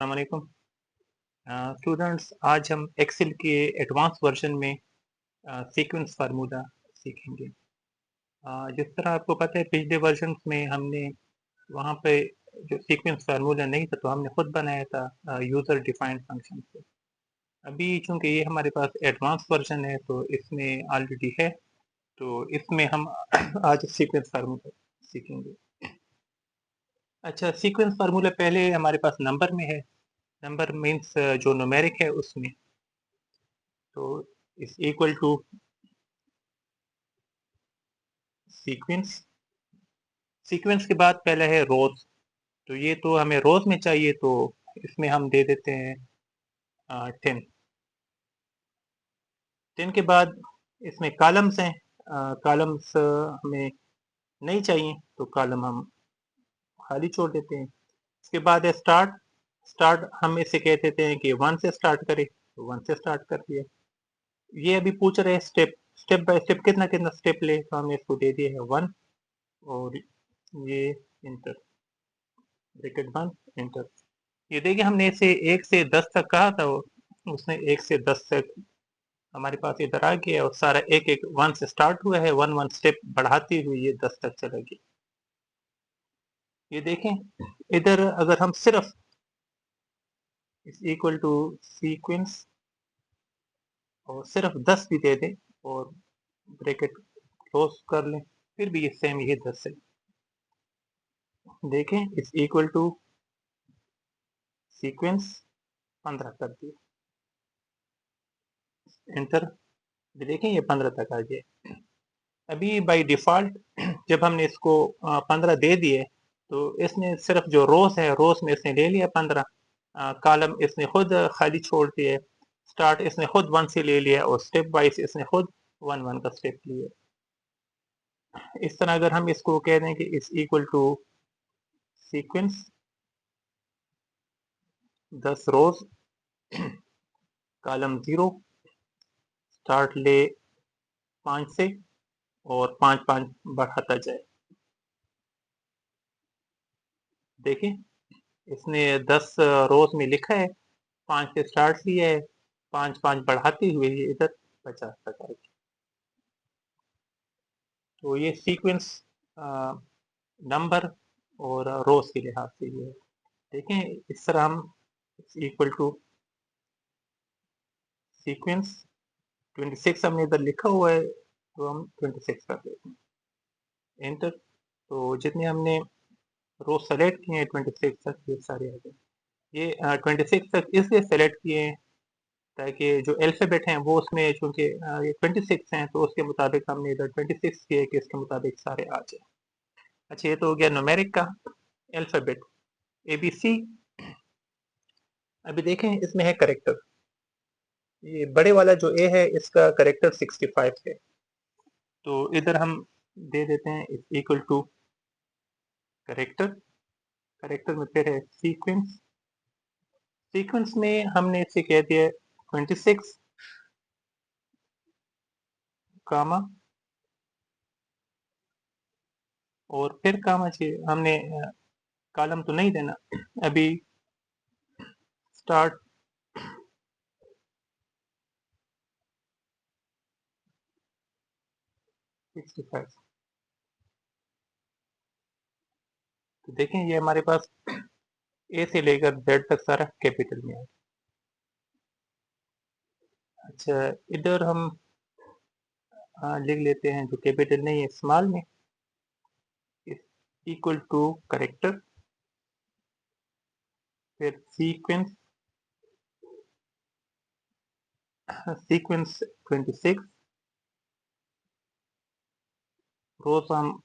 अस्सलामुअलैकुम स्टूडेंट्स। आज हम एक्सेल के एडवांस वर्जन में सीक्वेंस फार्मूला सीखेंगे। जिस तरह आपको पता है पिछले वर्जन में हमने वहाँ पे जो सीक्वेंस फार्मूला नहीं था तो हमने खुद बनाया था यूज़र डिफाइंड फंक्शन से। अभी चूंकि ये हमारे पास एडवांस वर्जन है तो इसमें ऑलरेडी है, तो इसमें हम आज सीक्वेंस फार्मूला सीखेंगे। अच्छा, सीक्वेंस फार्मूला पहले हमारे पास नंबर में है। नंबर मीन्स जो न्यूमेरिक है उसमें, तो इस इक्वल टू सीक्वेंस। सीक्वेंस के बाद पहला है रोज, तो ये तो हमें रोज में चाहिए, तो इसमें हम दे देते हैं 10। 10 के बाद इसमें कॉलम्स हैं। कॉलम्स हमें नहीं चाहिए तो कॉलम हम खाली छोड़ देते हैं। इसके बाद है स्टार्ट। स्टार्ट हम इसे कह देते हैं कि 1 से स्टार्ट करे, तो 1 से स्टार्ट कर दिया। ये अभी पूछ रहे हैं स्टेप, स्टेप बाय स्टेप कितना कितना स्टेप ले, तो हमने इसको दे दिया है 1, और ये इंटर, ब्रैकेट बंद, इंटर। ये देखिए हमने इसे 1 से 10 तक कहा था, उसने 1 से 10 तक हमारे पास इधर आ गया, और सारा एक एक 1 से स्टार्ट हुआ है, 1 1 स्टेप बढ़ाती हुई ये 10 तक चलेगी। ये देखें इधर अगर हम सिर्फ इस इक्वल टू सीक्वेंस और सिर्फ 10 भी दे दें और ब्रैकेट क्लोज कर लें, फिर भी ये सेम यही 10 है। देखें इस इक्वल टू सीक्वेंस 15 कर दिए, एंटर। देखें ये 15 तक आ गया। अभी बाय डिफ़ॉल्ट जब हमने इसको 15 दे दिए, तो इसने सिर्फ जो रोज़ है, रोज़ में इसने ले लिया 15, कॉलम इसने खुद खाली छोड़ दिए, स्टार्ट इसने खुद 1 से ले लिया, और स्टेप वाइज इसने खुद 1 1 का स्टेप लिया। इस तरह अगर हम इसको कह दें कि इस equal to sequence 10 rows, column 0, start ले 5 से और 5 5 बढ़ाता जाए। देखिए इसने 10 रोज में लिखा है, 5 से स्टार्ट लिया है, 5 5 बढ़ाते हुए ये इधर 50 तक आ गया। तो ये सीक्वेंस नंबर और रोज के लिहाज से ये है। देखें इस तरह हम इक्वल टू सीक्वेंस 26 हमने इधर लिखा हुआ है, तो हम 26 कर देते हैं, एंटर। तो जितने हमने रो सेलेक्ट किए हैं 26 तक, ये सारे आ गए। ये 26 तक इसलिए सेलेक्ट किए हैं ताकि जो अल्फ़ाबेट हैं वो उसमें, चूँकि ये 26 हैं, तो उसके मुताबिक हमने इधर 26 किए कि इसके मुताबिक सारे आ जाए। अच्छा, ये तो हो गया न्यूमेरिक का। Alphabet ABC। अभी देखें इसमें है कैरेक्टर। ये बड़े वाला जो ए है इसका कैरेक्टर 65 है, तो इधर हम दे देते हैं इक्वल टू कैरेक्टर। कैरेक्टर में फिर है सीक्वेंस। सीक्वेंस में हमने इसे कह दिया 26 कामा, और फिर कामा चाहिए हमने, कॉलम तो नहीं देना अभी। स्टार्ट 65। तो देखें ये हमारे पास ए से लेकर जेड तक सारा कैपिटल में है। अच्छा, इधर हम लिख लेते हैं जो कैपिटल नहीं है स्मॉल में, इक्वल टू करेक्टर, फिर सीक्वेंस, सीक्वेंस 26 रोज हम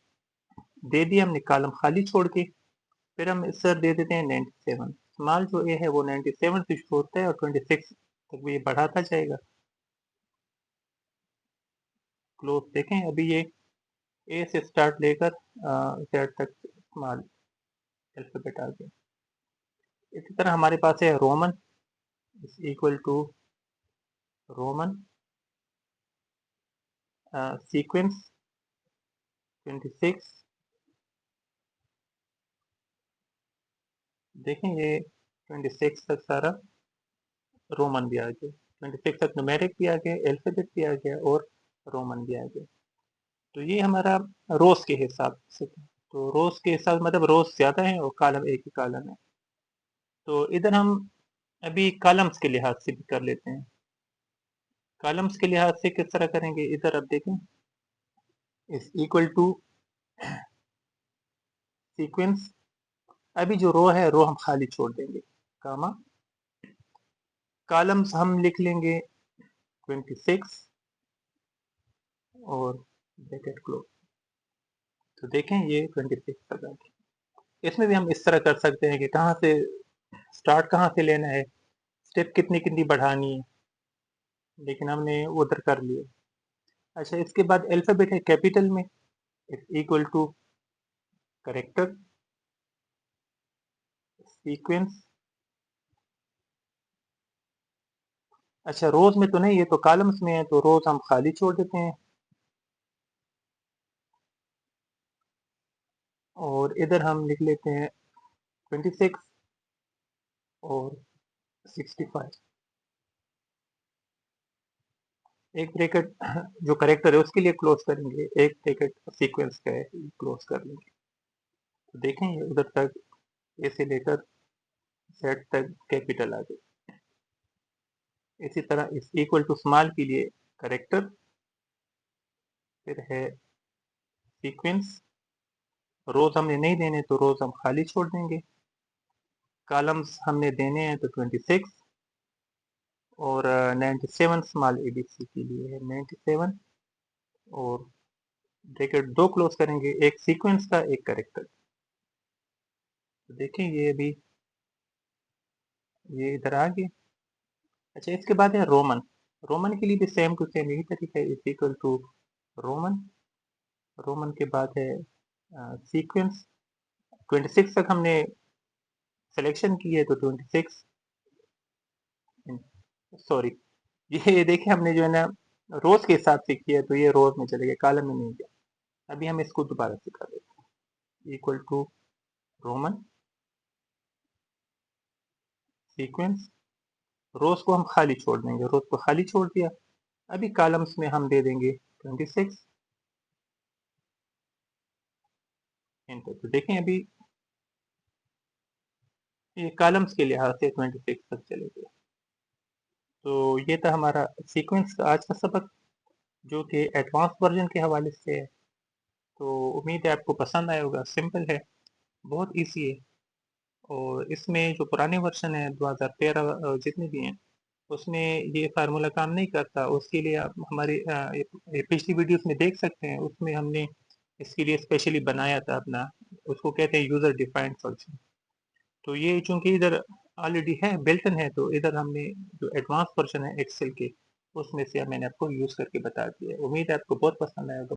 दे दिए हमने, कॉलम खाली छोड़ के। फिर हम सर दे देते हैं 97। स्मॉल जो ए है वो 97 से शुरू होता है और 26 तक भी ये बढ़ाता जाएगा। क्लोज। देखें अभी ये ए से स्टार्ट लेकर जेड तक स्मॉल अल्फाबेट आ गया। इसी तरह हमारे पास है Roman, is equal to Roman sequence 26। देखें ये 26 तक सारा रोमन भी आ गया, 26 तक न्यूमेरिक भी आ गया, अल्फाबेट भी आ गया और रोमन भी आ गया। तो ये हमारा रोज के हिसाब से था। तो रोज के हिसाब मतलब रोज ज़्यादा है और कॉलम एक ही कॉलम है। तो इधर हम अभी कॉलम्स के लिहाज से भी कर लेते हैं। कॉलम्स के लिहाज से किस तरह करेंगे, इधर अब देखें, इज इक्वल टू सीक्वेंस। अभी जो रो है रो हम खाली छोड़ देंगे, कामा, कॉलम्स हम लिख लेंगे 26 और ब्रैकेट क्लोज। तो देखें ये 26 तक आ गया। इसमें भी हम इस तरह कर सकते हैं कि कहाँ से स्टार्ट, कहाँ से लेना है, स्टेप कितनी कितनी बढ़ानी है, लेकिन हमने उधर कर लिया। अच्छा, इसके बाद अल्फाबेट है कैपिटल में, इक्वल टू करेक्टर सीक्वेंस। अच्छा, रोज में तो नहीं, ये तो कॉलम्स में है, तो रोज हम खाली छोड़ देते हैं। और इधर हम लिख लेते हैं 26 और 65। एक ब्रैकेट जो करेक्टर है उसके लिए क्लोज करेंगे, एक ब्रैकेट सीक्वेंस का है क्लोज कर लेंगे। तो देखें ये उधर तक ए से लेकर जेड तक कैपिटल आ गए। इसी तरह इस इक्वल टू स्मॉल के लिए करेक्टर, फिर है सीक्वेंस। रोज हमने नहीं देने तो रोज हम खाली छोड़ देंगे। कॉलम्स हमने देने हैं तो 26 और 97 स्मॉल एबीसी के लिए है 97 और ब्रैकेट दो क्लोज करेंगे, एक सीक्वेंस का एक करेक्टर। तो देखें ये भी ये इधर आ गए। अच्छा, इसके बाद है रोमन। रोमन के लिए भी सेम टू सेम यही तरीका है, is equal to Roman. Roman के बाद है सीक्वेंस। 26 तक हमने सिलेक्शन की है तो 26, सॉरी, ये देखिए हमने जो है ना रोज के हिसाब से किया, तो ये रोज में चले गए, कॉलम में नहीं गया। अभी हम इसको दोबारा से कर देते हैं, इक्वल टू रोमन सीक्वेंस। रोज को हम खाली छोड़ देंगे, रोज को खाली छोड़ दिया। अभी कॉलम्स में हम दे देंगे 26 इंटर। तो देखें अभी ये कॉलम्स के लिहाज से 26 तक चले गए। तो ये था हमारा सीक्वेंस का आज का सबक, जो कि एडवांस वर्जन के हवाले से है। तो उम्मीद है आपको पसंद आया होगा। सिंपल है, बहुत इजी है। और इसमें जो पुराने वर्जन है 2013 जितने भी हैं, उसमें ये फार्मूला काम नहीं करता। उसके लिए आप हमारी ये पिछली वीडियोस में देख सकते हैं, उसमें हमने इसके लिए स्पेशली बनाया था अपना, उसको कहते हैं यूज़र डिफाइंड फंक्शन। तो ये चूंकि इधर ऑलरेडी है, बिल्ट इन है, तो इधर हमने जो एडवांस वर्जन है एक्सेल के, उसमें से मैंने आपको यूज़ करके बता दिया है। उम्मीद है आपको बहुत पसंद आएगा।